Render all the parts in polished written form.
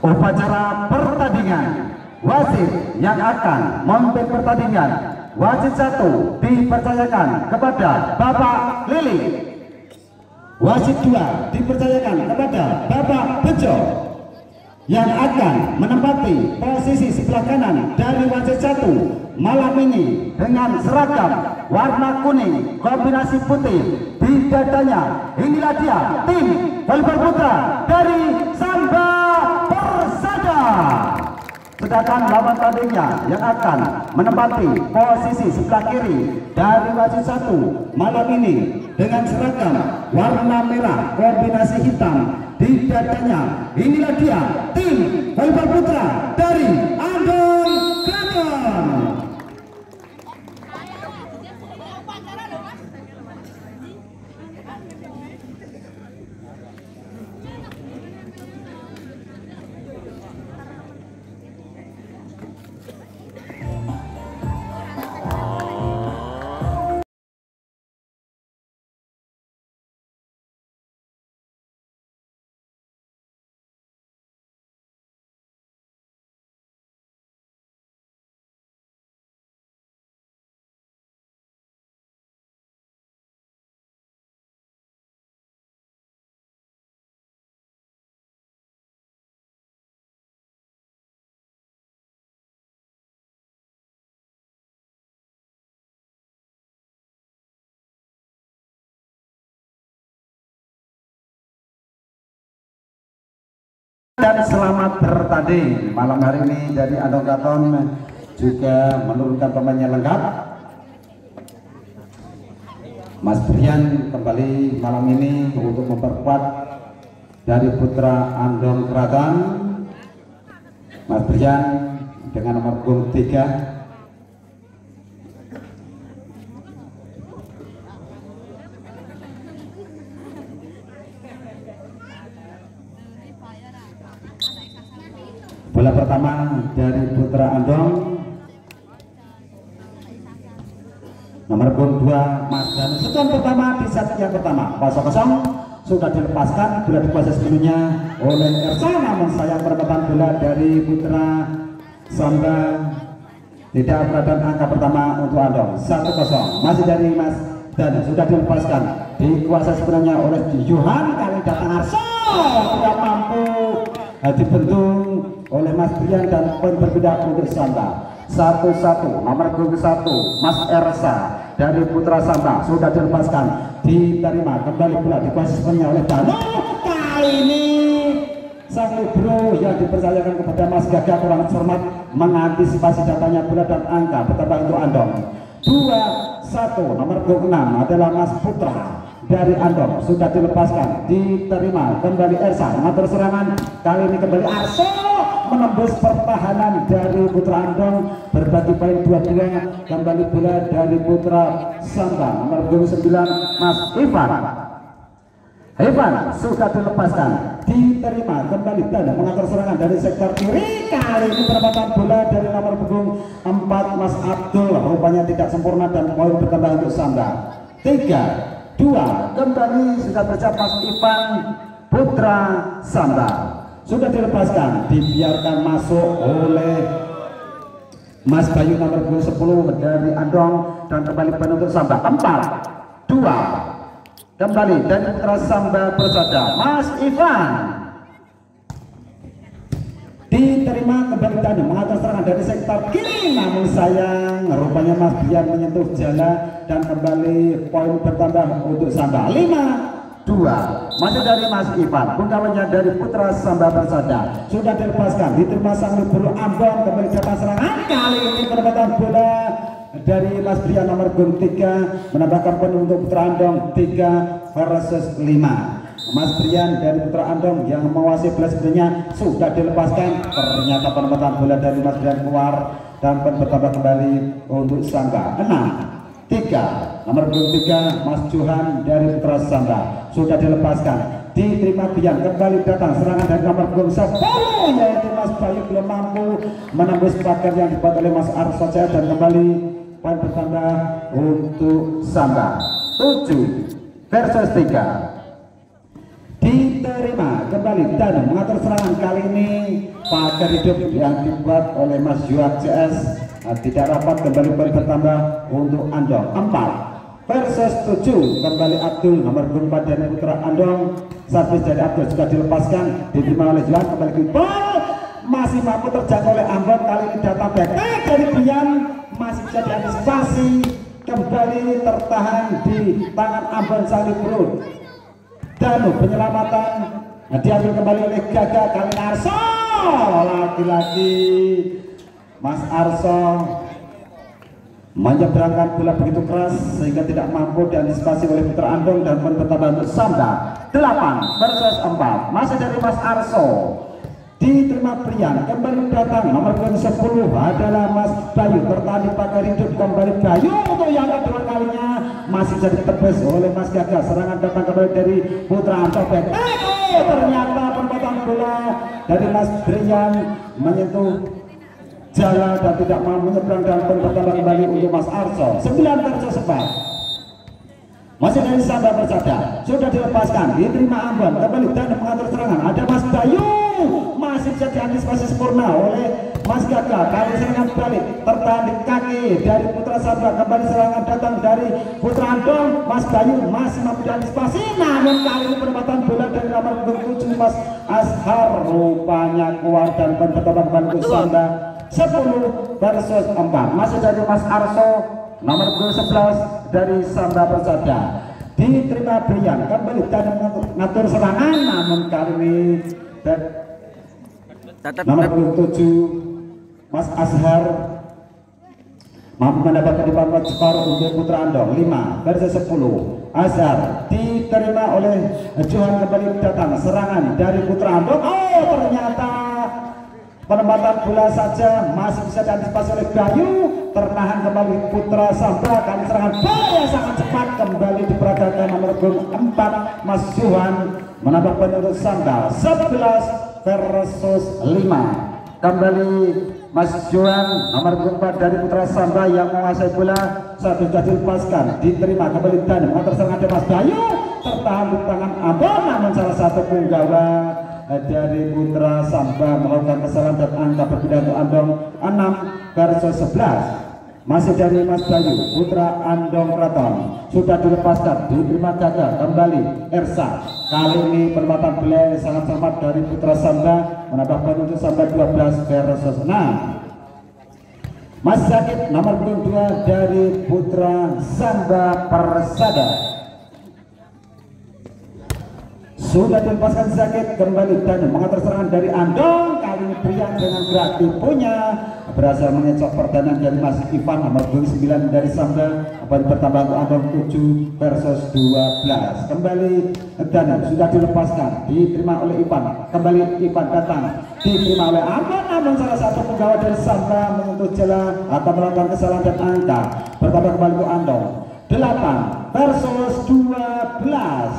Upacara pertandingan, wasit yang akan memimpin pertandingan, wasit 1 dipercayakan kepada Bapak Lili, wasit 2 dipercayakan kepada Bapak Bejo, yang akan menempati posisi sebelah kanan dari wasit 1 malam ini dengan seragam warna kuning kombinasi putih di dadanya. Inilah dia tim volley putra dari Samba Persada. Sedangkan lawan tandingnya yang akan menempati posisi sebelah kiri dari wasit 1 malam ini dengan seragam warna merah kombinasi hitam di dadanya. Inilah dia tim volley putra dari Andong Kraton. Dan selamat bertanding malam hari ini. Jadi Andong Kraton juga menurunkan pemainnya lengkap. Mas Brian kembali malam ini untuk memperkuat dari putra Andong Kraton. Mas Brian dengan nomor punggung 3. Bola pertama dari putra Andong, nomor punggung 2 Mas Dan. Seton pertama di set yang pertama 0-0 sudah dilepaskan, bola dikuasai sepenuhnya oleh Ersa, namun sayang perebatan bola dari putra Samba. Tidak beradaan angka pertama untuk Andong. 1-0 masih dari Mas Dan, sudah dilepaskan, dikuasai sepenuhnya oleh Johan. Kali datang Arso tidak mampu, dibentung oleh Mas Brian dan poin berbeda untuk Samba. 1-1 nomor punggung 1 Mas Ersa dari putra Samba sudah dilepaskan, diterima kembali bola dikuasai sepenuhnya oleh Dano. Kali ini sang libero yang dipercayakan kepada Mas Gaga kurang cermat mengantisipasi datanya bola dan angka bertambah untuk Andong. 2-1 nomor punggung 6 adalah Mas Putra dari Andong sudah dilepaskan, diterima kembali Ersa mengatur serangan. Kali ini kembali Arso menembus pertahanan dari putra Andong, berbagi poin 2-2. Kembali bola dari putra Samba nomor 29 Mas Ivan. Ivan sudah dilepaskan, diterima kembali dan mengatur serangan dari sektor kiri. Kali ini perempatan bola dari nomor punggung 4 Mas Abdul rupanya tidak sempurna dan poin bertambah untuk Samba. 3-2 kembali sudah bersiap Mas Ivan putra Samba. Sudah dilepaskan, dibiarkan masuk oleh Mas Bayu nomor 10 dari Andong dan kembali poin untuk Samba. 4-2 kembali dari putra Samba Persada Mas Ivan. Diterima kembali tadi mengatur serangan dari sektor kiri, namun sayang rupanya Mas Bian menyentuh jala dan kembali poin bertambah untuk Samba. 5-2 masih dari Mas Ivan, penggawannya dari putra Samba Persada sudah dilepaskan, diterima sang libero Ambon kembali datang serangan. Kali ini penempatan bola dari Mas Brian nomor punggung 3 menambahkan poin untuk putra Andong 3-5. Mas Brian dari putra Andong yang menguasai bola sebenarnya sudah dilepaskan, ternyata penempatan bola dari Mas Brian keluar dan poin bertambah kembali untuk Samba. 6-3 nomor punggung 3 Mas Johan dari putra Samba sudah dilepaskan, diterima Bian kembali datang serangan dari nomor punggung 10 yaitu Mas Bayu belum mampu menembus pagar yang dibuat oleh Mas Arso dan kembali poin bertambah untuk Samba. 7-3 diterima kembali dan mengatur serangan kali ini pagar hidup yang dibuat oleh Mas Yuak CS tidak rapat, kembali poin bertambah untuk Andong 4 versus 7. Kembali Abdul nomor 4 dari putra Andong, servis dari Abdul juga dilepaskan, diterima oleh Yuak, kembali ke ball masih mampu terjangkau oleh Ambon, kali ini data back dari Bian masih bisa diantisipasi, kembali tertahan di tangan Ambon Salibro. Danu penyelamatan diambil kembali oleh Gaga, kali Arso lagi-lagi Mas Arso menyeberangkan bola begitu keras sehingga tidak mampu diantisipasi oleh putra Andong dan poin bertambah untuk Samba 8 versus 4 masih dari Mas Arso. Diterima Prian, kembali datang nomor 10 adalah Mas Bayu, tertahan di pagar hidup, kembali Bayu untuk yang kedua kalinya masih bisa ditebas oleh Mas Gaga. Serangan datang kembali dari putra Antopek, ternyata perempatan bola dari Mas Brian menyentuh jalan dan tidak mau menyeberang, dan poin bertambah kembali untuk Mas Arso 9 versus 4. Masih dari Samba Persada, sudah dilepaskan, diterima Ambon, kembali dan mengatur serangan, ada Mas Bayu masih bisa diantisipasi sempurna oleh Mas Gaga, kali serangan balik tertahan di kaki dari putra Samba, kembali serangan datang dari putra Andong, Mas Bayu masih mampu diantisipasi, namun kali ini penempatan bola dari nomor 7 Mas Ashar rupanya kuat dan bertambah kembali Samba 10 versus 4 masih dari Mas Arso nomor 11 dari Samba Persada. Diterima Brian, kembali dan mengatur serangan, namun kali ini nomor 7 Mas Ashar mampu mendapatkan di pangkat skor untuk putra Andong 5 versus 10. Ashar diterima oleh Johan, kembali datang serangan dari putra Andong, ternyata penempatan bola saja masih bisa diantisipasi oleh Bayu, tertahan kembali putra Samba, kali serangan bola yang sangat cepat kembali diperagakan nomor 4 Mas Johan menambah poin untuk Samba 11 versus 5. Kembali Mas Johan nomor 4 dari putra Samba yang menguasai bola, satu sudah dilepaskan, diterima kembali dan mengatur serangan dari Mas Bayu, tertahan di tangan Ambon, namun salah satu penggawa dari putra Samba melakukan kesalahan dan angka berbeda untuk Andong 6 versus 11. Masih dari Mas Bayu, putra Andong Kraton sudah dilepaskan, diterima Gaga, kembali Ersa, kali ini penempatan bola sangat cermat dari putra Samba, menambah poin untuk Samba 12 versus 6. Mas Sakit nomor 2 dari putra Samba Persada sudah dilepaskan Sakit, kembali dan mengatur serangan dari Andong, kali ini Brian dengan gerak tipunya berhasil mengecok pertahanan dari Mas Ivan nomor 9 dari Samba, poin bertambah untuk Andong 7 versus 12. Kembali dan sudah dilepaskan, diterima oleh Ivan, kembali Ivan datang, diterima oleh Ambon, namun salah satu penggawa dari Samba menyentuh jalan atau melakukan kesalahan dan angka bertambah kembali untuk Andong 8 versus 12,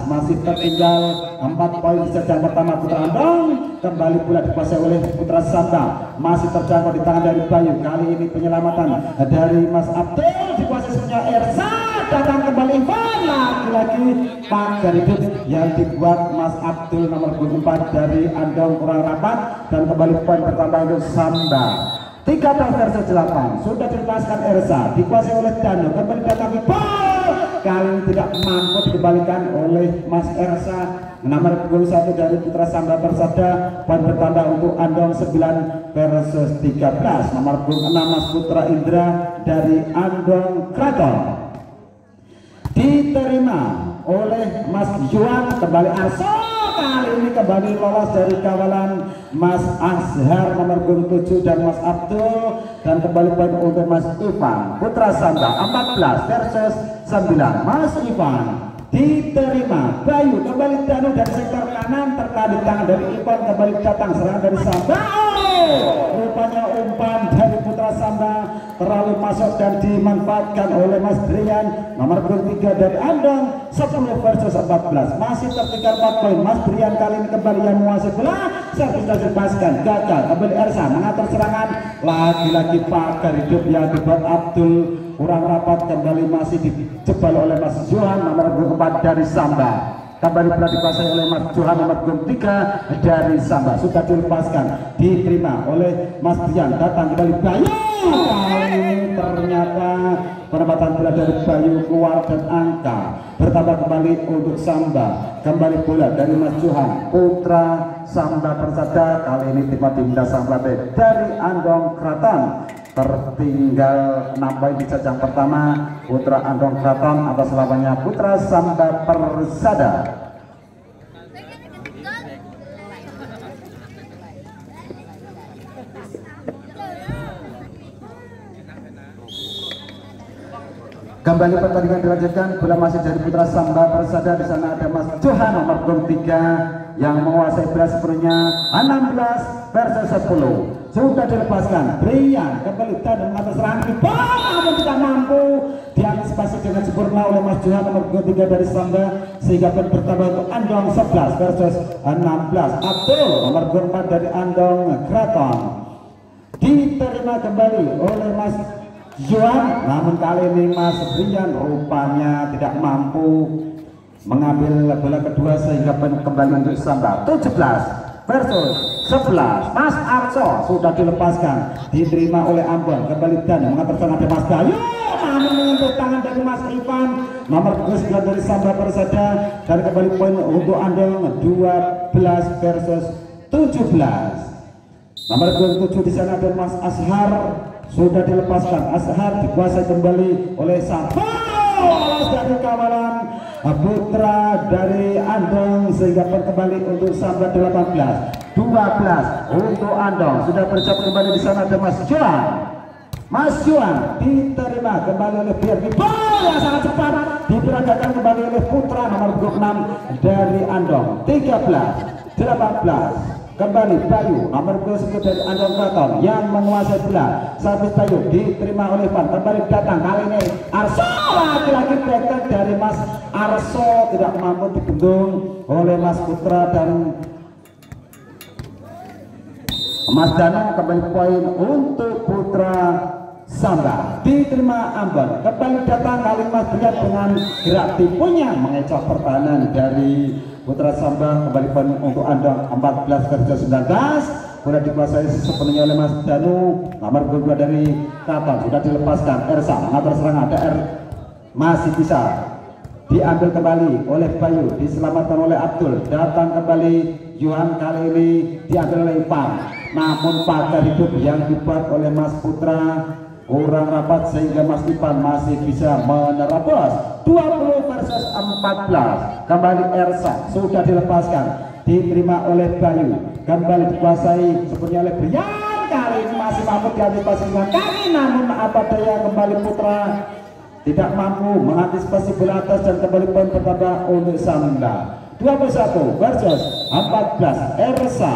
masih tertinggal 4 poin sejak pertama putra Andong, kembali pula dikuasai oleh putra Samba, masih terjangkau di tangan dari Bayu, kali ini penyelamatan dari Mas Abdul, dikuasai punya Ersa, datang kembali Ivan, lagi-lagi pagar hidup yang dibuat Mas Abdul nomor 4 dari Andong kurang rapat, dan kembali poin bertambah untuk Samba 13 versus 8. Sudah dilepaskan Ersa, dikuasai oleh Danu, kembali datang ball, kali ini tidak mampu dikembalikan oleh Mas Ersa nomor 21 dari putra Samba Persada, poin bertambah untuk Andong 9 versus 13. Nomor 6 Mas Putra Indra dari Andong Kraton diterima oleh Mas Yuan, kembali Arso, kali ini kembali lolos dari kawalan Mas Ashar nomor 7 dan Mas Abdul, dan kembali poin untuk Mas Ivan putra Samba 14 versus 9. Mas Ivan diterima Bayu, kembali Danu dari sektor kanan, tertahan di tangan dari Ivan, kembali datang serangan dari Samba, rupanya umpan dari putra Samba terlalu masuk dan dimanfaatkan oleh Mas Brian nomor 3 dari Andong 10 versus 14, masih tertinggal 4 poin. Mas Brian kali ini kembali yang menguasai bola, servis sudah dilepaskan, gagal, kembali Ersa mengatur serangan, lagi-lagi pagar hidup yang dibuat Abdul kurang rapat, kembali masih dijebal oleh Mas Johan nomor 4 dari Samba kembali pula dikuasai oleh Mas Johan nomor 3 dari Samba, sudah dilepaskan, diterima oleh Mas Dian, datang kembali Bayu. Kali ini ternyata penempatan bola dari Bayu keluar dan angka bertambah kembali untuk Samba. Kembali bola dari Mas Johan, putra Samba Persada, kali ini tim Dinda Samba dari Andong Kraton. Tertinggal 6 poin di jajang pertama, putra Andong Kraton atas lawannya putra Samba Persada. Kembali pertandingan dilanjutkan, bola masih dari putra Samba Persada. Di sana ada Mas Johan nomor 3 yang menguasai bola sepenuhnya, 16 versus 10. Sudah dilepaskan, Brian kembali dan atas serangan bola namun tidak mampu diantisipasi dengan sempurna oleh Mas Johan nomor 3 dari Samba, sehingga bertambah untuk Andong 11 versus 16. Abdul nomor 4 dari Andong Kraton diterima kembali oleh Mas Johan, namun kali ini Mas Brian rupanya tidak mampu mengambil bola kedua, sehingga kembali untuk Samba 17 versus 11. Mas Arso sudah dilepaskan, diterima oleh Ambon, kembali dan mengantarkan ada Mas Bayu, namun menyentuh tangan dari Mas Ivan nomor 9 dari Samba Persada, dan kembali poin untuk Andong 12 versus 17. Nomor 27 di sana ada Mas Ashar, sudah dilepaskan. Ashar dikuasai kembali oleh Samba dari kawalan putra dari Andong, sehingga kembali untuk Samba 18 12 untuk Andong. Sudah bersiap kembali di sana ada Mas Johan. Mas Johan diterima kembali oleh Birgi, bola sangat cepat diperagakan kembali oleh putra nomor 26 dari Andong. 13 18 kembali Bayu nomor 10 dari Andong Kraton yang menguasai bola. Servis Bayu diterima oleh Van, kembali datang, kali ini Arso, lagi-lagi break dari Mas Arso tidak mampu dibendung oleh Mas Putra dan Mas Dano. Kembali poin untuk putra Samba, diterima Ambon, kembali datang, kali Mas Brian dengan gerak tipunya mengecoh pertahanan dari putra Samba. Kembali poin untuk Andong 14 versus 19. Bola dikuasai sepenuhnya oleh Mas Danu nomor 2 dari Kraton, sudah dilepaskan. Ersa mengatur serangan, DR masih bisa diambil kembali oleh Bayu, diselamatkan oleh Abdul, datang kembali Johan, kali ini diambil oleh Ipan, namun pagar hidup yang dibuat oleh Mas Putra kurang rapat, sehingga Mas Ipan masih bisa menerobos. 20 versus 14. Kembali Ersa sudah dilepaskan, diterima oleh Bayu, kembali dikuasai sepenuhnya oleh Brian, kali ini masih mampu diantisipasi dengan kaki, namun apa daya kembali putra tidak mampu mengantisipasi bola atas, dan kembali poin bertambah untuk Samba 21 versus 14. Ersa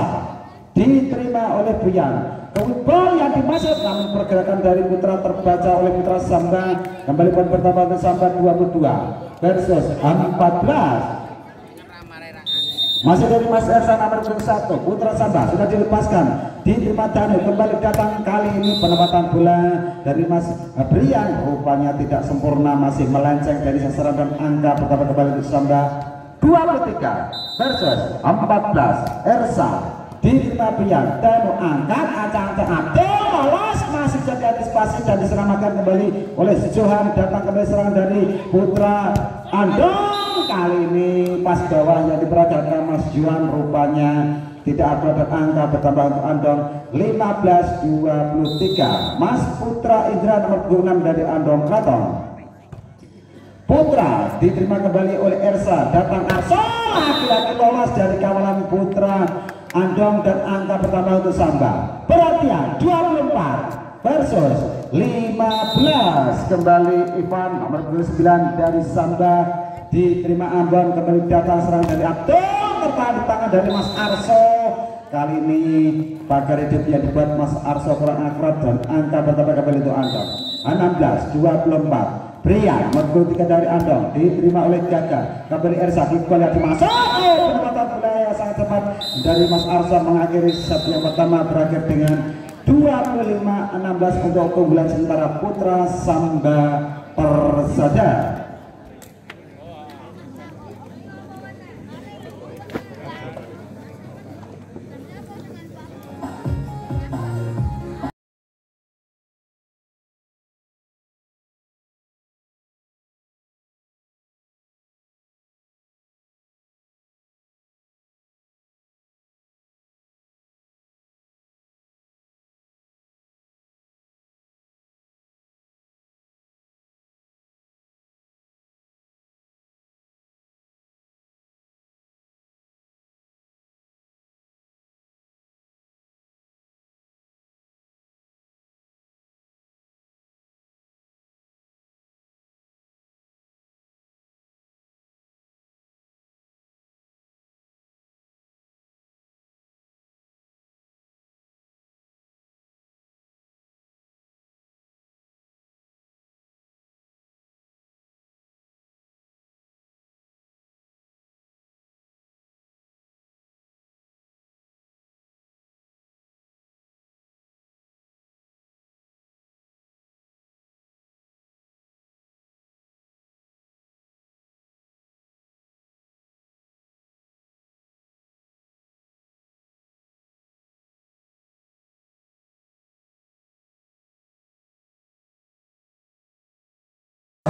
diterima oleh Brian, bola yang dimasuk, namun pergerakan dari putra terbaca oleh putra Samba. Kembali poin bertambah untuk Samba 22 versus 14. Masih dari Mas Ersa nomor 1 putra Samba, sudah dilepaskan, diterima Danu, kembali datang, kali ini penempatan bola dari Mas Brian rupanya tidak sempurna, masih melenceng dari sasaran, dan angka pertama kembali untuk Samba 23 versus 14. Ersa diterima Brian, Danu angkat, acang-acang Abdul lolos, masih jadi antisipasi dan diselamatkan kembali oleh Johan, datang kembali serangan dari putra Andong. Kali ini pas bawah yang diperagakan Mas Johan rupanya tidak ada, dan angka bertambah untuk Andong 15-23. Mas Putra Indra nomor 26 dari Andong Kraton. Putra diterima kembali oleh Ersa, datang Arso, lagi-lagi lolos dari kawalan putra Andong, dan angka pertama untuk Samba. Perhatian 24 versus 15. Kembali Ivan nomor 29 dari Samba, diterima Ambon, kembali datang serangan dari Abdul, tertahan di tangan dari Mas Arso. Kali ini pagar hidup yang dibuat Mas Arso kurang akrab, dan angka bertambah kembali untuk Andong 16-24. Brian nomor 3 dari Andong diterima oleh Gaga, kembali Ersa, bola dimasuk, penempatan bola yang sangat cepat dari Mas Arso mengakhiri set yang pertama berakhir dengan 25-16 untuk keunggulan sementara putra Samba Persada.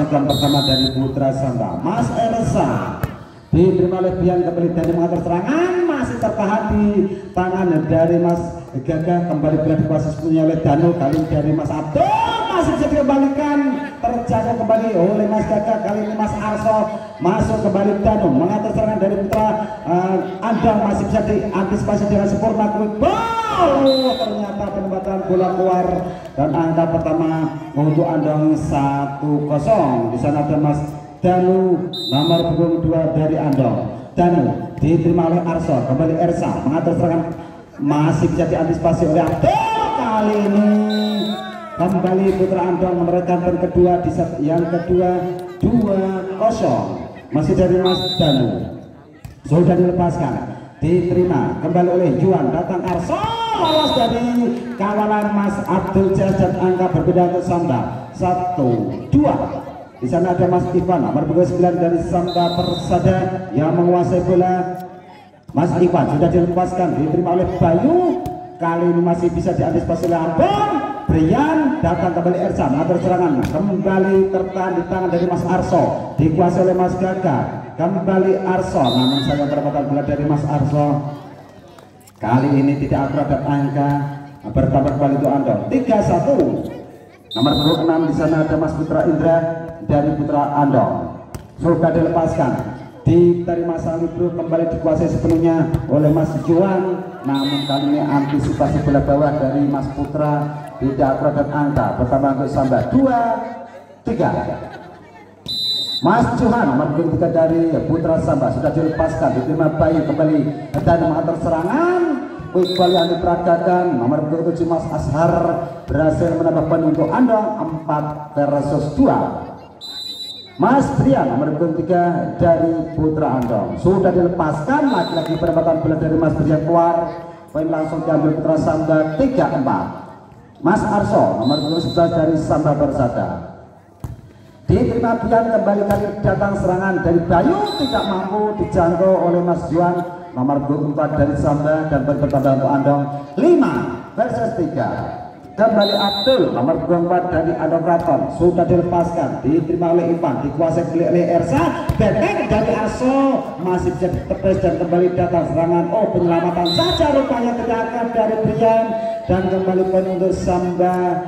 masukan pertama dari Putra Samba. Mas Elsa diterima oleh Bian kembali dari mengatur serangan, masih tertahan di tangan dari Mas Gagah, kembali bola dikuasai sepenuhnya oleh Danu, kali ini dari Mas Abdul masih bisa dikembalikan, terjaga kembali oleh Mas Gagah, kali ini Mas Arso masuk kembali. Danu mengatur serangan dari Putra Andong, masih bisa diantisipasi dengan sempurna. Ternyata penempatan bola keluar dan angka pertama untuk Andong 1-0. Di sana ada Mas Danu nomor punggung 2 dari Andong. Danu diterima oleh Arso, kembali Ersa mengatur serangan, masih bisa diantisipasi oleh Abdul. Kali ini kembali Putra Andong menorehkan poin kedua di set yang kedua 2-0. Masih dari Mas Danu, sudah dilepaskan, diterima kembali oleh Juan, datang Arso, lolos dari kawalan Mas Abdul dan angka berbeda untuk Samba 1-2. Di sana ada Mas Ivan nomor 9 dari Samba Persada yang menguasai bola. Mas Ivan sudah dilepaskan, diterima oleh Bayu, kali ini masih bisa diantisipasi oleh Abang. Brian datang kembali Ersa mengatur serangan, kembali tertahan di tangan dari Mas Arso, dikuasai oleh Mas Gagah, kembali Arso, namun saya perempatan bola dari Mas Arso kali ini tidak akurat dan angka bertambah kembali untuk Andong 3-1. Nomor 6 di sana ada Mas Putra Indra dari Putra Andong, sudah dilepaskan, diterima Salibru, kembali dikuasai sepenuhnya oleh Mas Juan, namun kali ini antisipasi bola bawah dari Mas Putra tidak akurat dan angka bertambah untuk Samba 2-3. Mas Johan nomor 3 dari Putra Samba sudah dilepaskan, diterima Bayu, kembali dan mengatur serangan, kembali yang diperagakan. Nomor 7 Mas Ashar berhasil menambah poin untuk Andong 4-2. Mas Brian nomor 3 dari Putra Andong sudah dilepaskan, lagi-lagi penempatan bola dari Mas Brian keluar, poin langsung diambil Putra Samba 3-4. Mas Arso nomor 11 dari Samba Persada diterima Bian, kembali kali datang serangan dari Bayu, tidak mampu dijangkau oleh Mas Juan nomor 24 dari Samba, dan bertambah untuk Andong 5-3. Kembali Abdul nomor 24 dari Andong Kraton sudah dilepaskan, diterima oleh Ivan, dikuasai oleh Ersa, benteng dari Arso masih bisa ditepis dan kembali datang serangan. Penyelamatan saja rupanya tidak dari Brian, dan kembali poin untuk Samba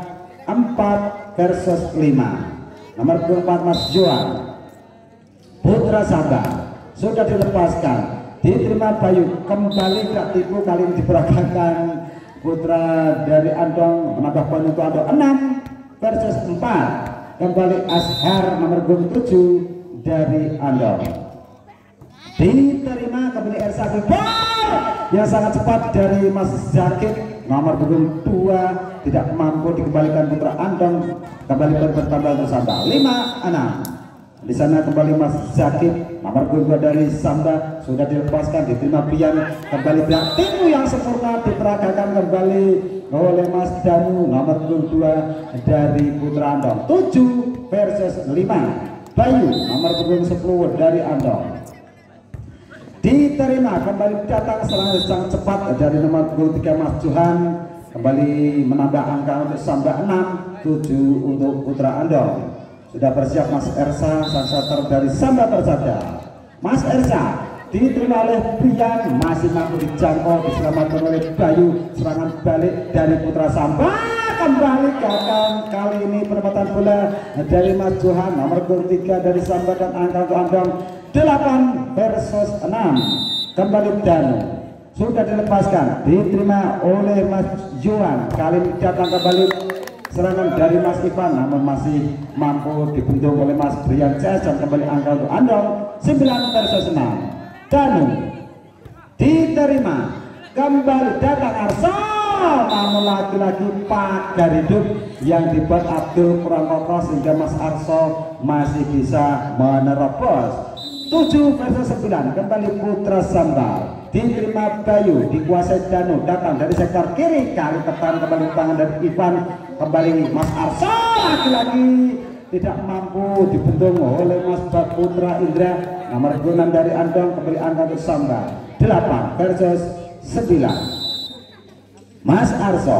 4-5. Nomor 24 Mas Joan Putra Samba sudah dilepaskan, diterima Bayu, kembali gak tipu, kali ini diperagakan Putra dari Andong menambah poin untuk Andong 6-4. Kembali Ashar nomor 7 dari Andong, diterima kembali Ersa, yang sangat cepat dari Mas Zakit nomor 2, tidak mampu dikembalikan Putra Andong, kembali bertambah untuk Samba 5-6. Di sana kembali Mas Zakit nomor 2 dari Samba sudah dilepaskan, diterima Bian, kembali pihak timu yang sempurna diperagakan kembali oleh Mas Danu nomor 2 dari Putra Andong 7-5. Bayu nomor 10 dari Andong diterima, kembali datang serangan sangat cepat dari nomor 23 Mas Johan, kembali menambah angka untuk Samba 6-7 untuk Putra Andong. Sudah bersiap Mas Ersa, sang setter dari Samba Persada. Mas Ersa diterima oleh Bian, masih mampu dijangkau, diselamatkan oleh Bayu, serangan balik dari Putra Samba, kembali gagal. Kali ini penempatan bola dari Mas Johan nomor 3 dari Samba, dan angka untuk Andong 8-6. Kembali Danu sudah dilepaskan, diterima oleh Mas Johan, kali ini datang kembali serangan dari Mas Ivan, namun masih mampu dibendung oleh Mas Brian CS, dan kembali angka untuk Andong 9-6. Danu diterima, kembali datang Arso, namun lagi-lagi pagar hidup yang dibuat Abdul kurang kokoh sehingga Mas Arso masih bisa menerobos. 7-9. Kembali Putra Samba diterima Bayu, dikuasai Danu, datang dari sektor kiri, kali tertahan kembali tangan dari Ivan, kembali Mas Arso, lagi-lagi tidak mampu dibendung oleh Mas Putra Indra nomor 6 dari Andong, kembali angka untuk Samba 8-9. Mas Arso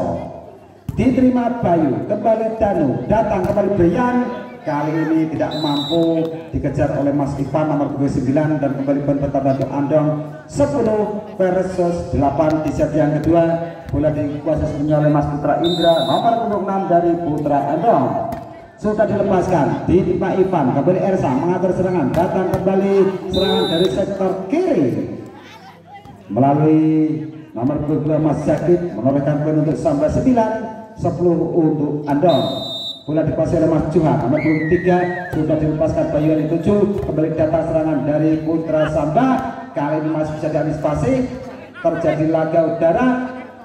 diterima Bayu, kembali Danu, datang kembali Brian, kali ini tidak mampu dikejar oleh Mas Ivan nomor 29 dan kembali poin bertambah untuk Andong 10 versus 8 di set yang kedua. Bola dikuasai sepenuhnya oleh Mas Putra Indra nomor 6 dari Putra Andong. Sudah dilepaskan di Pak Ivan, kembali Ersa mengatur serangan, datang kembali serangan dari sektor kiri melalui nomor 22 Mas Zakid menorehkan poin untuk Samba 9, 10 untuk Andong. Bola dikuasai oleh Mas Johan nomor 23, sudah dilepaskan Bayuani 7, kembali datang serangan dari Putra Samba, kali ini masih bisa diantisipasi, terjadi laga udara,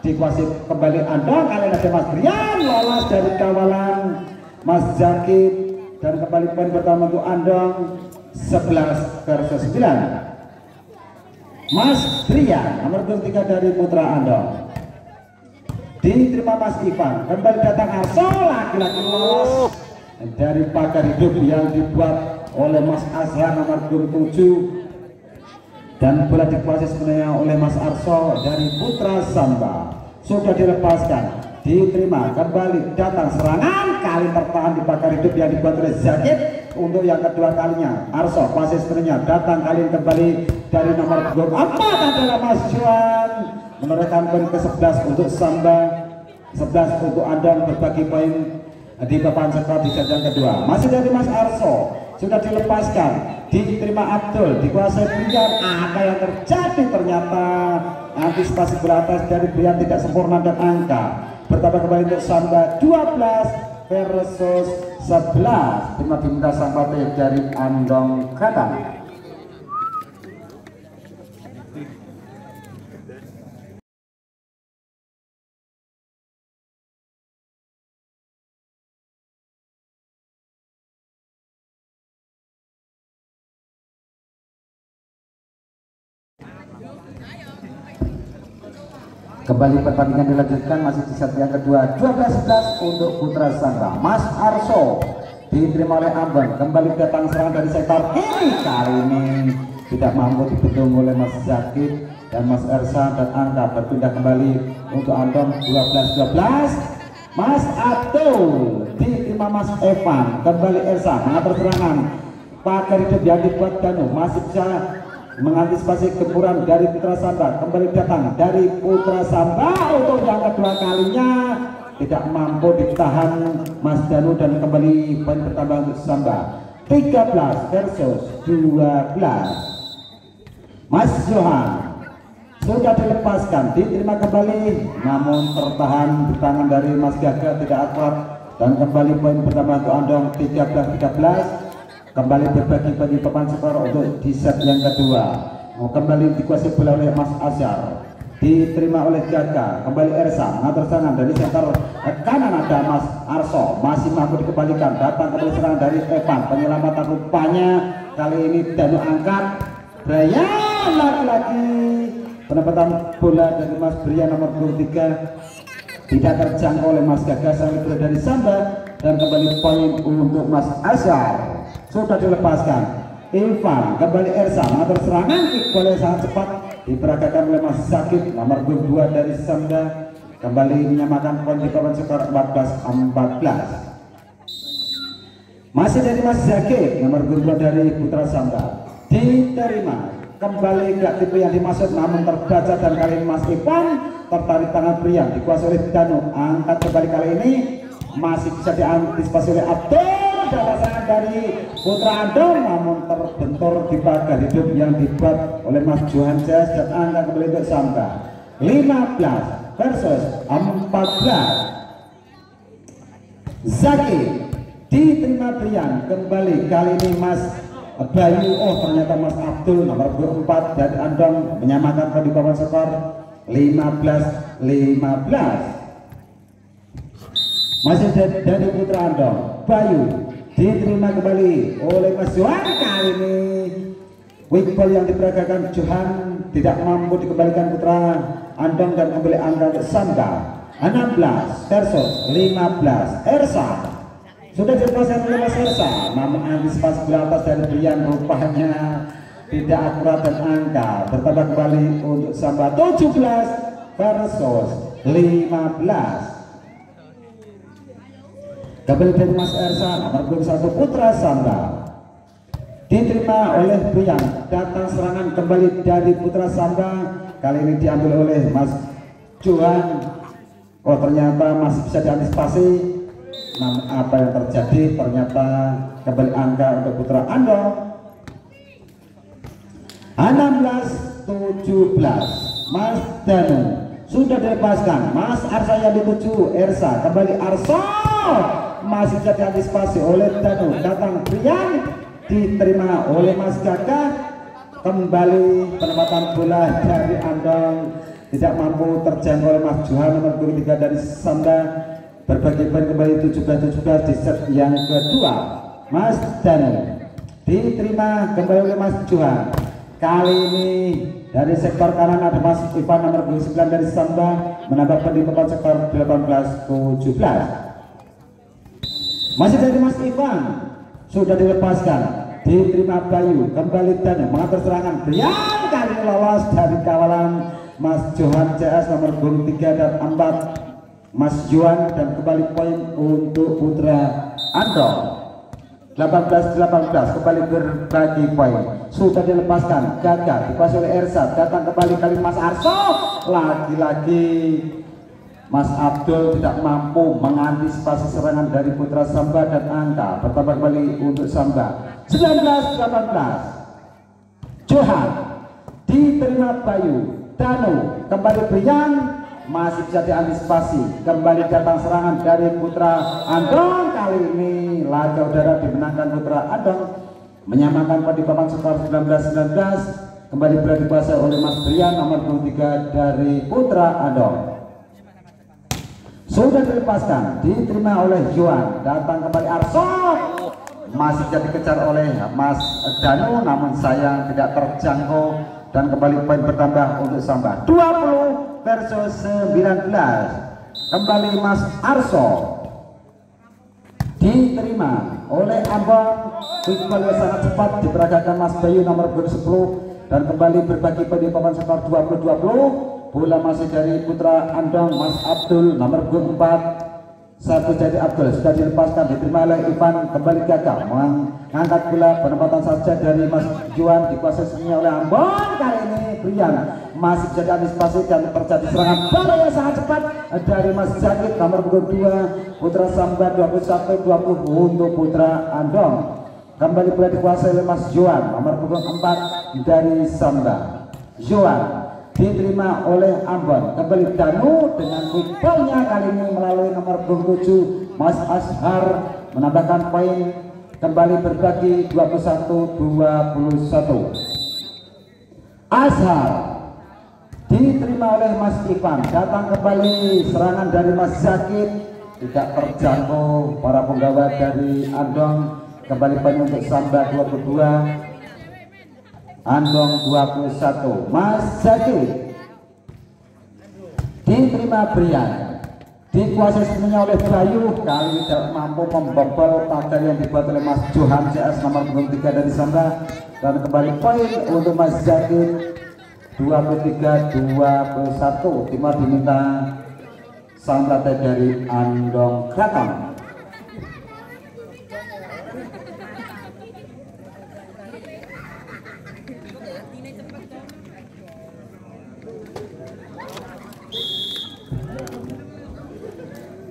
dikuasai kembali Andong, kali ini ada Mas Brian lolos dari kawalan Mas Zakid dan kembali poin pertama untuk Andong 11 versus 9. Mas Brian nomor 23 dari Putra Andong diterima Mas Ivan, kembali datang Arso, laki-laki lolos dari pagar hidup yang dibuat oleh Mas Azhar nomor 27 dan bola dikuasai sebenarnya oleh Mas Arso dari Putra Samba. Sudah dilepaskan, diterima, kembali datang serangan, kali tertahan di pagar hidup yang dibuat oleh Zakid untuk yang kedua kalinya. Arso pasir sebenarnya datang kali kembali dari nomor 24 adalah Mas Juan menorehkan poin ke-11 untuk Samba, 11 untuk Andong, berbagi poin di papan skor di set yang kedua. Masih dari Mas Arso, sudah dilepaskan, diterima Abdul, dikuasai Brian. Apa yang terjadi? Ternyata antisipasi bola atas dari Brian tidak sempurna dan angka bertambah kembali untuk Samba 12 versus 11. Terima diminta Samba dari Andong Kata. Kembali pertandingan dilanjutkan, masih di set yang kedua 12-11 untuk Putra Samba. Mas Arso diterima oleh Ambon, kembali datang serangan dari sektor kiri, kali ini tidak mampu dibendung oleh Mas Zakid dan Mas Ersa dan angka berpindah kembali untuk Andong 12-12. Mas Abdul diterima Mas Evan, kembali Ersa mengatur serangan, pagar hidup yang dibuat Danu masih bisa mengantisipasi gempuran dari Putra Samba, kembali datang dari Putra Samba untuk yang kedua kalinya, tidak mampu ditahan Mas Danu dan kembali poin bertambah untuk Samba 13 versus 12. Mas Johan sudah dilepaskan, diterima kembali namun tertahan di tangan dari Mas Gaga, tidak akurat dan kembali poin bertambah untuk Andong 13-13. Kembali berbagi bagi papan skor untuk di set yang kedua. Kembali dikuasai bola oleh Mas Azhar, diterima oleh Gaga, kembali Ersa mengatur serangan dari sektor kanan ada Mas Arso, masih mampu dikembalikan, datang kembali serangan dari Evan, penyelamatan rupanya kali ini Danu angkat, Brian lagi-lagi penempatan bola dari Mas Brian nomor 23 tidak terjangkau oleh Mas Gaga, sang bola dari Samba dan kembali poin untuk Mas Azhar. Sudah dilepaskan, Ivan kembali Ersa mengatur serangan, boleh sangat cepat diperagakan oleh Mas Zakid nomor 22 dari Samba, kembali menyamakan poin di papan skor 14-14. Masih dari Mas Zakid nomor 22 dari Putra Samba, diterima kembali gak tipe yang dimaksud namun terbaca dan kali ini Mas Ivan tertarik tangan Brian, dikuasai oleh Danu, angkat kembali kali ini masih bisa diantisipasi oleh Abdul. Serangan dari Putra Andong namun terbentur di pagar hidup yang dibuat oleh Mas Johan Jas dan angka kembali untuk Samba 15 versus 14. Zaki diterima Brian, kembali kali ini Mas Bayu, ternyata Mas Abdul nomor 24 dari Andong menyamakan di papan skor 15-15. Masih dari Putra Andong, Bayu diterima kembali oleh Mas Johan, kali ini weekball yang diperagakan Johan tidak mampu dikembalikan Putra Andong dan kembali angka Samba 16 versus 15. Ersa sudah dilepaskan oleh Mas Ersa namun antisipasi bola atas dari Brian rupanya tidak akurat dan angka bertambah kembali untuk Samba 17 versus 15. kembali dari Mas Ersa nomor punggung 1 Putra Samba, diterima oleh Brian. Datang serangan kembali dari Putra Samba, kali ini diambil oleh Mas Johan. Oh, ternyata masih bisa diantisipasi. Namun apa yang terjadi, ternyata kembali angka untuk Putra Andong 16-17. Mas Danu sudah dilepaskan, Mas Arsa yang dituju Ersa, kembali Arso masih bisa diantisipasi oleh Danu. Datang Brian, diterima oleh Mas Gagah. Kembali penempatan bola dari Andong tidak mampu terjangkau oleh Mas Johan nomor 23 dari Samba. Berbagi poin kembali 17-17 di set yang kedua. Mas Danu diterima kembali oleh Mas Johan. Kali ini dari sektor kanan ada Mas Ivan nomor 29 dari Samba menambah pendidikan sektor 18-17. Masih dari Mas Ivan sudah dilepaskan, diterima Bayu. Kembali Danu mengatur serangan. Brian kali ini lolos dari kawalan Mas Johan CS nomor 3 dan 4 Mas Johan, dan kembali poin untuk Putra Andong 18-18. Kembali berbagi poin, sudah dilepaskan. Gagal dikuasai oleh Ersa. Datang kembali kali Mas Arso, lagi-lagi Mas Abdul tidak mampu mengantisipasi serangan dari Putra Samba dan angka bertambah kembali untuk Samba 19-18. Johan diterima Bayu. Danu kembali Brian, masih bisa diantisipasi. Kembali datang serangan dari Putra Andong. Kali ini laga udara dimenangkan Putra Andong, menyamakan pada babak skor 19-19. Kembali berada dikuasai oleh Mas Brian nomor 23 dari Putra Andong. Sudah dilepaskan, diterima oleh Johan. Datang kembali Arso, masih jadi dikejar oleh Mas Danu, namun sayang tidak terjangkau, dan kembali poin bertambah untuk Samba 20 versus 19. Kembali Mas Arso diterima oleh Ambon. Iqbal sangat cepat diperagakan Mas Bayu nomor 10, dan kembali berbagi pada papan skor 20-20. Bola masih dari Putra Andong Mas Abdul nomor 4. Satu jadi Abdul sudah dilepaskan, diterima oleh Ivan. Kembali gagal mengangkat bola, penempatan saja dari Mas Juan, dikuasai semuanya oleh Ambon. Kali ini Brian masih bisa diantisipasi dan terjadi serangan bola yang sangat cepat dari Mas Zakit nomor 2 Putra Samba 21-20 untuk Putra Andong. Kembali bola dikuasai oleh Mas Juan nomor 4 dari Samba. Juan diterima oleh Ambon. Kembali Danu dengan quick-ballnya kali ini melalui nomor 7 Mas Ashar menambahkan poin. Kembali berbagi 21-21. Ashar diterima oleh Mas Ivan. Datang kembali serangan dari Mas Zakit, tidak terjangkau para penggawa dari Andong. Kembali poin untuk Samba 22 Andong 21. Mas Zakit diterima Brian, dikuasai semuanya oleh Bayu. Kali ini tidak mampu membobol pagar yang dibuat oleh Mas Johan CS nomor 3 dari Samba, dan kembali poin untuk Mas Zakit 23-21. Timur diminta Samba dari Andong Kraton.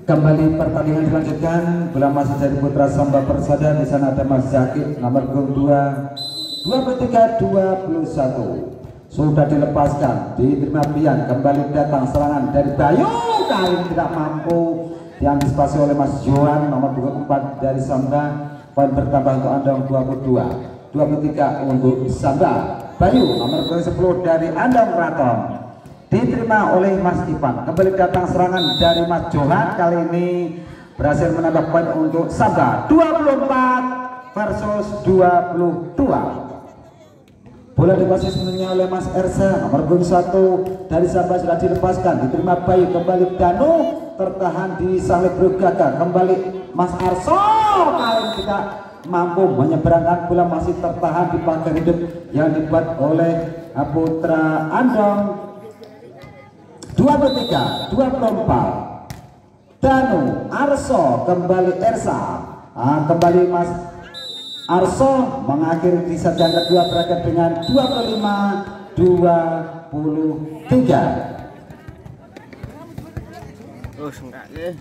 Kembali pertandingan dilanjutkan. Bola masih dari Putra Samba Persada. Di sana ada Mas Zakit nomor 2 23-21. Sudah dilepaskan, diterima Brian. Kembali datang serangan dari Bayu, kali ini tidak mampu diantisipasi oleh Mas Johan nomor 24 dari Samba. Poin bertambah untuk Andong 22-23 untuk Samba. Bayu nomor 10 dari Andong Kraton diterima oleh Mas Ivan. Kembali datang serangan dari Mas Johan, kali ini berhasil menambah poin untuk Samba 24 versus 22. Bola dikuasai sebenarnya oleh Mas Ersa nomor 1 dari Samba sudah dilepaskan, diterima Bayu. Kembali Danu tertahan di Salib Gaga. Kembali Mas Arso, kali ini tidak mampu menyeberangkan bola, masih tertahan di pagar hidup yang dibuat oleh Putra Andong 23-24. Danu Arso kembali Ersa. Kembali Mas Arso mengakhiri di set yang kedua berakhir dengan 25-23. Enggak deh.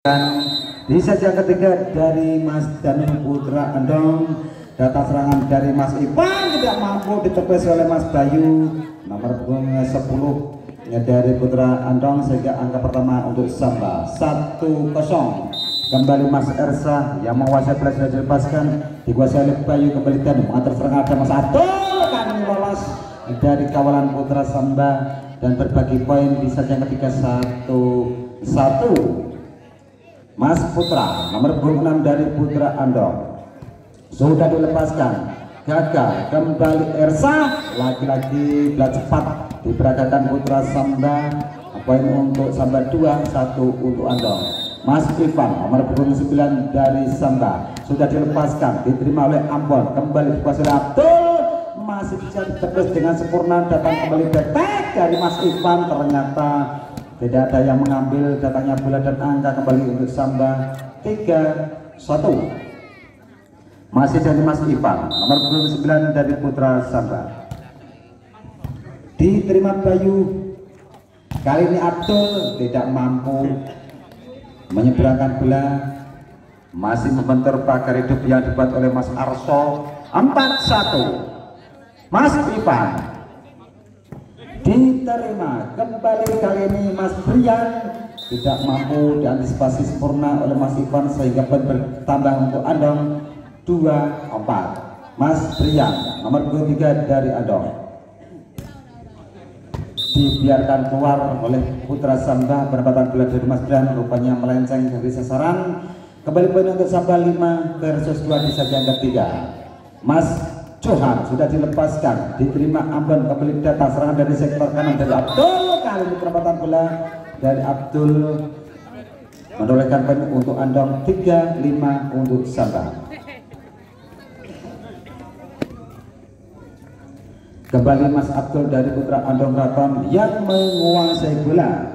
Dan di set yang ketiga dari Mas Danu Putra Andong, data serangan dari Mas Ipan tidak mampu ditepis oleh Mas Bayu. Nomor punggung 10 dari Putra Andong, sehingga angka pertama untuk Samba 1-0. Kembali Mas Ersa yang menguasai bola sudah dilepaskan, dikuasai oleh Bayu. Kembali Danu mengantar serangan, ada Mas Abdul kami lolos dari kawalan Putra Samba dan berbagi poin di set yang ketiga 1-1. Mas Putra nomor 6 dari Putra Andong sudah dilepaskan, gagal. Kembali Ersa, lagi-lagi belat cepat diperagakan Putra Samba. Poin untuk Samba 2-1 untuk Andong. Mas Ivan nomor 9 dari Samba sudah dilepaskan, diterima oleh Ambon. Kembali dikuasai oleh Abdul, masih bisa ditepis dengan sempurna. Datang kembali detek dari Mas Ivan, ternyata tidak ada yang mengambil. Datangnya bola dan angka kembali untuk Samba 3-1. Masih dari Mas Ivan nomor 9 dari Putra Samba, diterima Bayu. Kali ini Abdul tidak mampu menyeberangkan bola, masih membentur pagar hidup yang dibuat oleh Mas Arso. 4-1. Mas Ivan diterima kembali. Kali ini Mas Brian tidak mampu diantisipasi sempurna oleh Mas Ivan, sehingga poin bertambah untuk Andong 2-4. Mas Brian nomor 23 dari Andong dibiarkan keluar oleh Putra Samba. Penempatan bola dari Mas Brian rupanya melenceng dari sasaran. Kembali poin untuk Samba 5-2 di set yang ketiga. Mas Johan sudah dilepaskan, diterima Ambon. Kembali data serangan dari sektor kanan dari Abdul. Kali ini penempatan bola dari Abdul menolehkan poin untuk Andong 3-5 untuk Samba. Kembali Mas Abdul dari Putra Andong Kraton yang menguasai bola.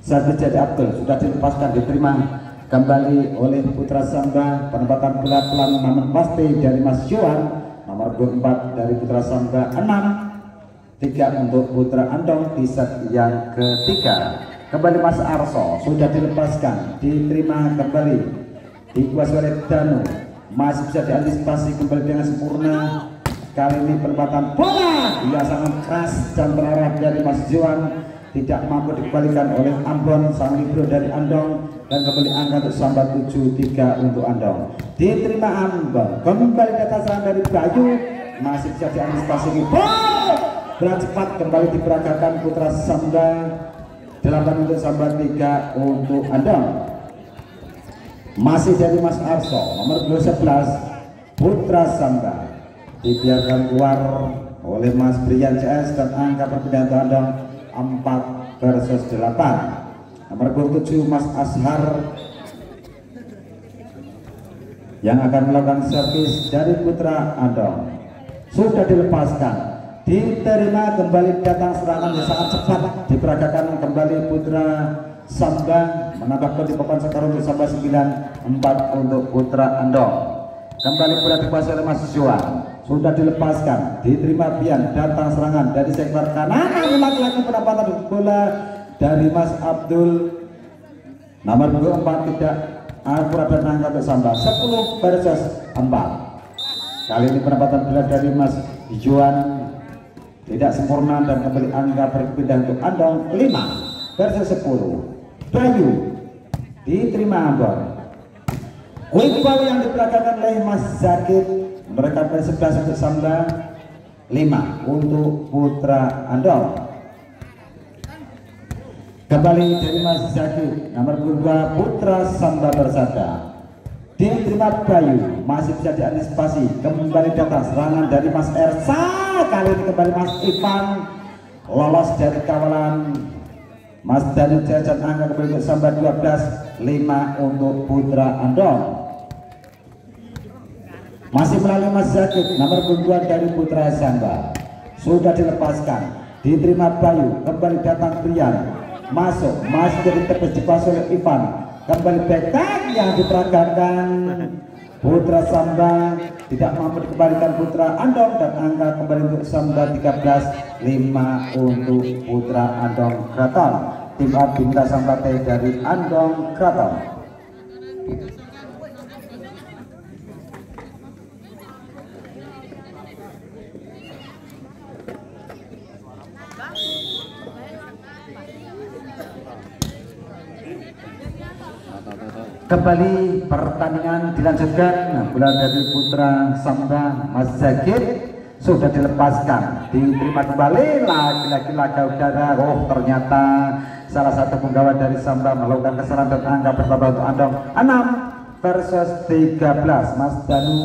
Saat terjadi Abdul sudah dilepaskan, diterima kembali oleh Putra Samba. Penempatan bola pelan namun pasti dari Mas Johan nomor 24 dari Putra Samba. 6-3 untuk Putra Andong di set yang ketiga. Kembali Mas Arso sudah dilepaskan, diterima kembali, dikuasai oleh Danu, masih bisa diantisipasi kembali dengan sempurna. Kali ini penempatan bola dia sangat keras dan terarah dari Mas Johan, tidak mampu dikembalikan oleh Ambon sang libero dari Andong. Dan kembali angka untuk Samba 7-3 untuk Andong, diterima Ambon. Kembali ke atas serangan dari Bayu, masih bisa diantisipasi. Bola cepat kembali diperagakan Putra Samba. 8 untuk Samba, 3 untuk Andong. Masih dari Mas Arso nomor 11 Putra Samba, dibiarkan keluar oleh Mas Brian CS dan angka perpindahan untuk Andong 4-8. Nomor 27 Mas Ashar yang akan melakukan servis dari Putra Andong sudah dilepaskan, diterima kembali. Datang serangan yang sangat cepat diperagakan kembali kembali putra Samba menambahkan di papan skor untuk Samba 9-4 untuk putra Andong. Kembali bola dikuasai oleh Mas Johan, sudah dilepaskan, diterima Bian, datang serangan dari sektor kanan, lagi-lagi pendapatan bola dari Mas Abdul. Nomor 24 tidak akurat dan angka untuk Samba 10 versus 4. Kali ini pendapatan bola dari Mas Johan tidak sempurna dan kembali angka berpindah untuk Andong 5 versus 10. Bayu diterima Ambon. Iqbal yang diperagakan oleh Mas Zakid, mereka ber-11 untuk Samba, 5 untuk putra Andong. Kembali dari Mas Zakid, nomor 2 putra Samba bersada. Diterima Bayu, masih bisa diantisipasi. Kembali datang serangan dari Mas Ersa, kali ini kembali Mas Ivan lolos dari kawalan Mas Daniel Jajan, angka kembali untuk Samba 12-5 untuk putra Andong. Masih melalui Mas Zakid, nomor 2 dari putra Samba sudah dilepaskan, diterima Bayu, kembali datang Brian, masuk, masih jadi terjebak oleh Ivan, kembali bekak yang diperagakan putra Samba tidak mampu dikembalikan putra Andong, dan angka kembali untuk Samba 13-5 untuk putra Andong Kraton. Tim Abinda Sambate dari Andong Kraton. Kembali pertandingan dilanjutkan. Bola dari putra Samba Mas Zakid sudah dilepaskan, diterima kembali, lagi-lagi laga udara. Oh, ternyata salah satu penggawa dari Samba melakukan kesalahan dan angka bertambah untuk Andong 6 versus 13. Mas Danu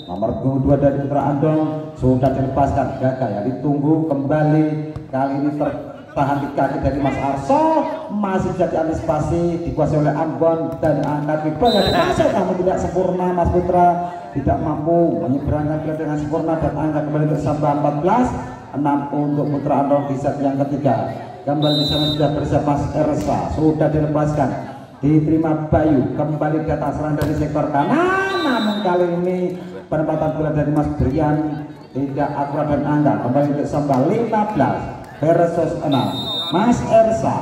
nomor 2 dari putra Andong sudah dilepaskan, gagal ya, ditunggu kembali, kali ini tertahan di kaki dari Mas Arso, masih bisa diantisipasi, dikuasai oleh Ambon dan angkat kickball yang masuk namun tidak sempurna. Mas Putra tidak mampu menyeberangkan bola dengan sempurna dan angka kembali untuk Samba 14-6 untuk putra Andong di set yang ketiga. Kembali di sana sudah bersama Mas Ersa, sudah dilepaskan, diterima Bayu, kembali datang serang dari sektor kanan, namun kali ini penempatan bola dari Mas Brian tidak akurat dan angka kembali untuk Samba 15 versus 6. Mas Ersa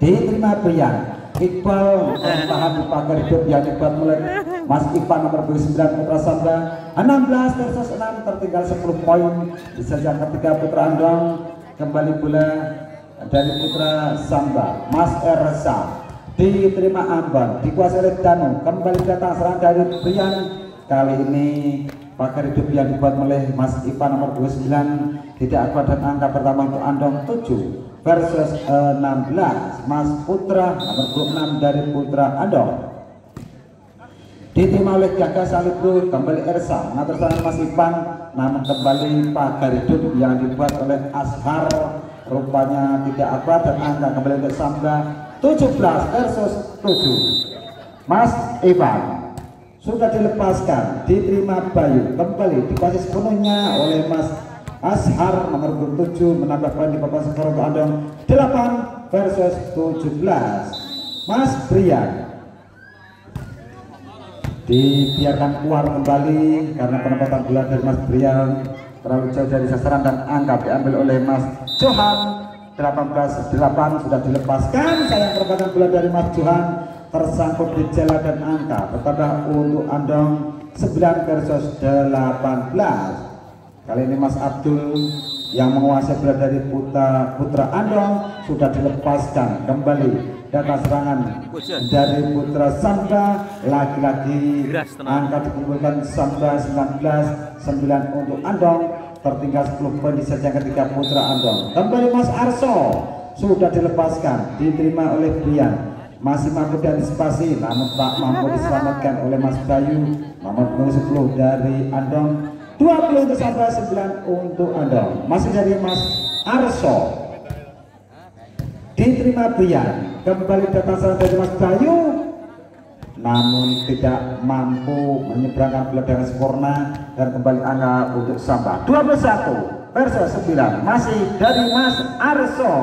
diterima Brian, Iqbal tahan di pagar hidup yang dibuat mulai Mas Ivan nomor 29 putra Samba 16 versus 6, tertinggal 10 poin di set yang ketiga putra Andong. Kembali bola dari putra Samba Mas Ersa, diterima Ambon, dikuasai oleh Danu, kembali datang serang dari Brian, kali ini pagar hidup yang dibuat oleh Mas Ivan nomor 29 tidak akurat dan angka pertama untuk Andong 7 versus 16. Mas Putra nomor 26 dari putra Andong diterima oleh Jaga Salibur, kembali Ersa mengatur tangan Mas Ivan, namun kembali pagar hidup yang dibuat oleh Ashar rupanya tidak akurat dan angka kembali untuk Samba 17 versus 7. Mas Ivan sudah dilepaskan, diterima Bayu, kembali dikuasai sepenuhnya oleh Mas Ashar nomor 27, menambah poin di papan skor untuk Andong 8 versus 17. Mas Brian dibiarkan keluar kembali karena penempatan bola dari Mas Brian terlalu jauh dari sasaran dan angka diambil oleh Mas Johan 18-8, sudah dilepaskan. Sayang penempatan bola dari Mas Johan tersangkut di jala dan angka bertambah untuk Andong 9 versus 18. Kali ini Mas Abdul yang menguasai bola dari putra Andong sudah dilepaskan, kembali data serangan dari putra Samba, lagi-lagi angka dikumpulkan Samba 19-9 untuk Andong, tertinggal 10 poin di set yang ketiga putra Andong. Kembali Mas Arso sudah dilepaskan, diterima oleh Brian, masih mampu diantisipasi namun tak mampu diselamatkan oleh Mas Bayu nomor 10 dari Andong. 20 untuk Samba, 9 untuk Andong. Masih dari Mas Arso, diterima Brian, kembali datang serang dari Mas Bayu namun tidak mampu menyeberangkan bola dengan sempurna, dan kembali angka untuk Samba 21 versus 9 masih dari Mas Arso.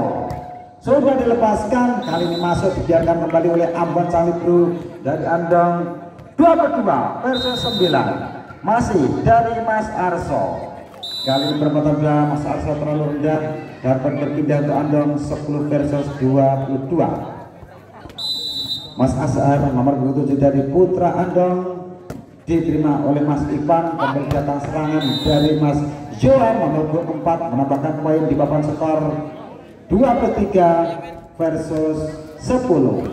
sudah dilepaskan, kali ini masuk dibiarkan kembali oleh Ambon Salibru dari Andong 22 versus 9 masih dari Mas Arso. Kali ini perempatan Mas Arso terlalu rendah, dapat berpindah untuk Andong 10 versus 22. Mas Azhar nomor 27 dari Putra Andong diterima oleh Mas Ivan, kembali datang serangan dari Mas Johan nomor 24 menambahkan poin di papan skor 23 versus 10.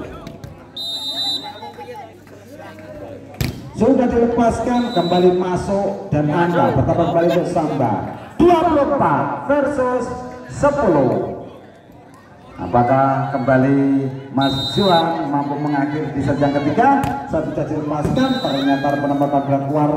Sudah dilepaskan, kembali masuk dan angka bertambah kembali untuk Samba 24 versus 10. Apakah kembali Mas Juan mampu mengakhiri di set yang ketiga? Saat sudah dilepaskan, ternyata penempatan bola keluar,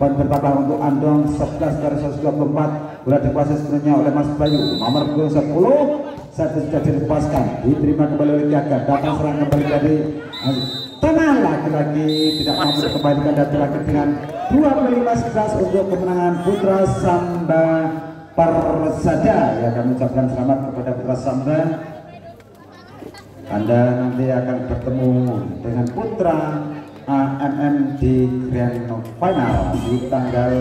poin bertambah untuk Andong 11 versus 24. Bola dikuasai sepenuhnya oleh Mas Bayu nomor 10. Saat sudah dilepaskan, diterima kembali oleh Tiaga, datang serang kembali dari tenang lagi-lagi tidak mampu dikembalikan dan terakhir dengan 25-11 untuk kemenangan Putra Samba Persada. Ya, kami ucapkan selamat kepada Putra Samba. Anda nanti akan bertemu dengan Putra AMM di Grand Final di tanggal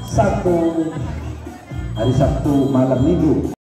1 hari Sabtu malam Minggu.